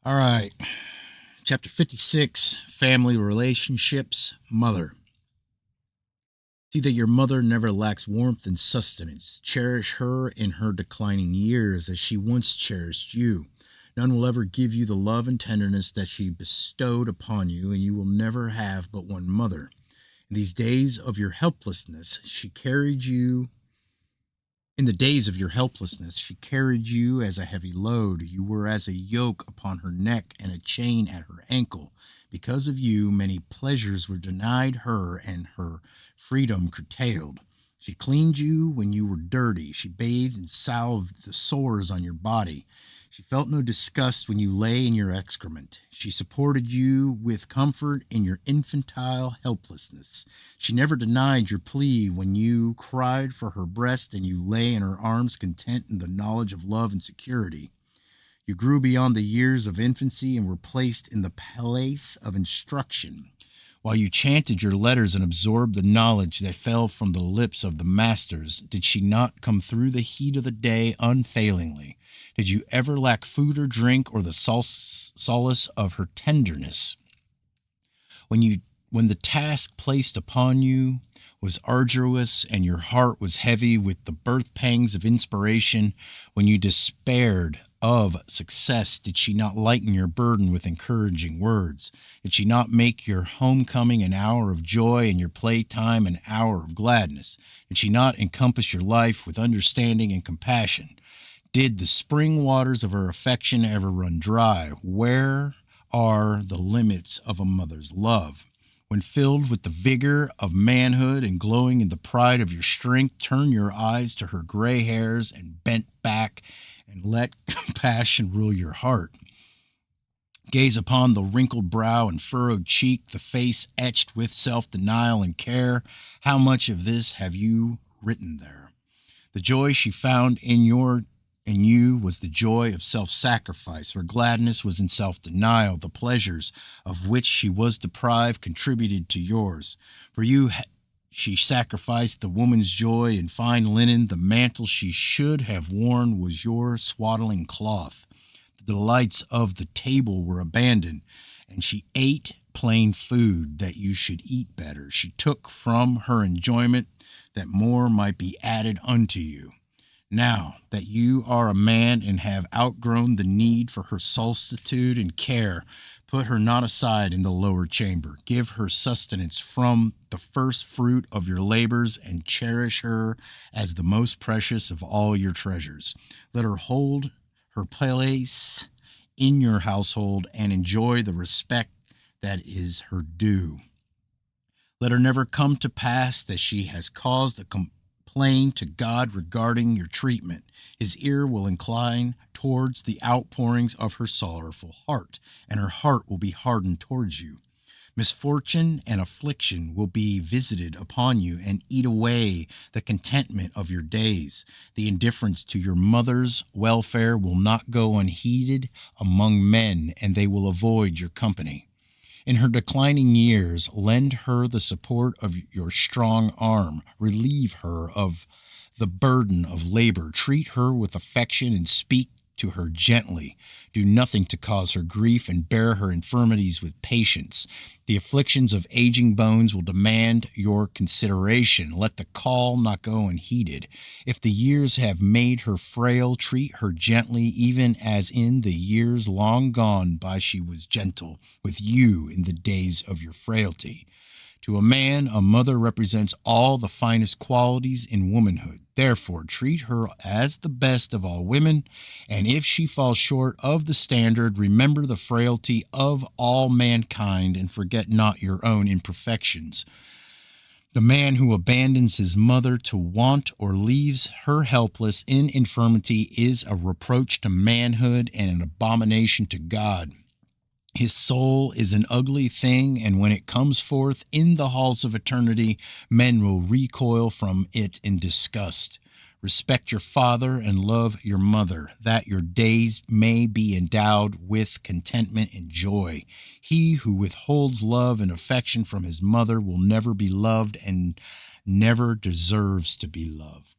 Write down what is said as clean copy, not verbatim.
All right. Chapter 56, Family Relationships, Mother. See that your mother never lacks warmth and sustenance. Cherish her in her declining years as she once cherished you. None will ever give you the love and tenderness that she bestowed upon you, and you will never have but one mother. In these days of your helplessness, she carried you In the days of your helplessness, she carried you as a heavy load. You were as a yoke upon her neck and a chain at her ankle. Because of you, many pleasures were denied her and her freedom curtailed. She cleaned you when you were dirty. She bathed and salved the sores on your body. She felt no disgust when you lay in your excrement. She supported you with comfort in your infantile helplessness. She never denied your plea when you cried for her breast and you lay in her arms content in the knowledge of love and security. You grew beyond the years of infancy and were placed in the place of instruction. While you chanted your letters and absorbed the knowledge that fell from the lips of the masters, did she not come through the heat of the day unfailingly? Did you ever lack food or drink or the solace of her tenderness? When the task placed upon you was arduous and your heart was heavy with the birth pangs of inspiration, when you despaired of success, did she not lighten your burden with encouraging words? Did she not make your homecoming an hour of joy and your playtime an hour of gladness? Did she not encompass your life with understanding and compassion? Did the spring waters of her affection ever run dry? Where are the limits of a mother's love? When filled with the vigor of manhood and glowing in the pride of your strength, turn your eyes to her gray hairs and bent back and let compassion rule your heart. Gaze upon the wrinkled brow and furrowed cheek, the face etched with self-denial and care. How much of this have you written there? The joy she found in you was the joy of self-sacrifice. Her gladness was in self-denial. The pleasures of which she was deprived contributed to yours. For you, she sacrificed the woman's joy in fine linen. The mantle she should have worn was your swaddling cloth. The delights of the table were abandoned, and she ate plain food that you should eat better. She took from her enjoyment that more might be added unto you. Now that you are a man and have outgrown the need for her solicitude and care, put her not aside in the lower chamber. Give her sustenance from the first fruit of your labors and cherish her as the most precious of all your treasures. Let her hold her place in your household and enjoy the respect that is her due. Let her never come to pass that she has caused a complaint to God regarding your treatment. His ear will incline towards the outpourings of her sorrowful heart, and her heart will be hardened towards you. Misfortune and affliction will be visited upon you and eat away the contentment of your days. The indifference to your mother's welfare will not go unheeded among men, and they will avoid your company. In her declining years, lend her the support of your strong arm. Relieve her of the burden of labor. Treat her with affection and speak to her gently. Do nothing to cause her grief and bear her infirmities with patience. The afflictions of aging bones will demand your consideration. Let the call not go unheeded. If the years have made her frail, treat her gently, even as in the years long gone by she was gentle with you in the days of your frailty. To a man, a mother represents all the finest qualities in womanhood. Therefore, treat her as the best of all women, and if she falls short of the standard, remember the frailty of all mankind and forget not your own imperfections. The man who abandons his mother to want or leaves her helpless in infirmity is a reproach to manhood and an abomination to God. His soul is an ugly thing, and when it comes forth in the halls of eternity, men will recoil from it in disgust. Respect your father and love your mother, that your days may be endowed with contentment and joy. He who withholds love and affection from his mother will never be loved and never deserves to be loved.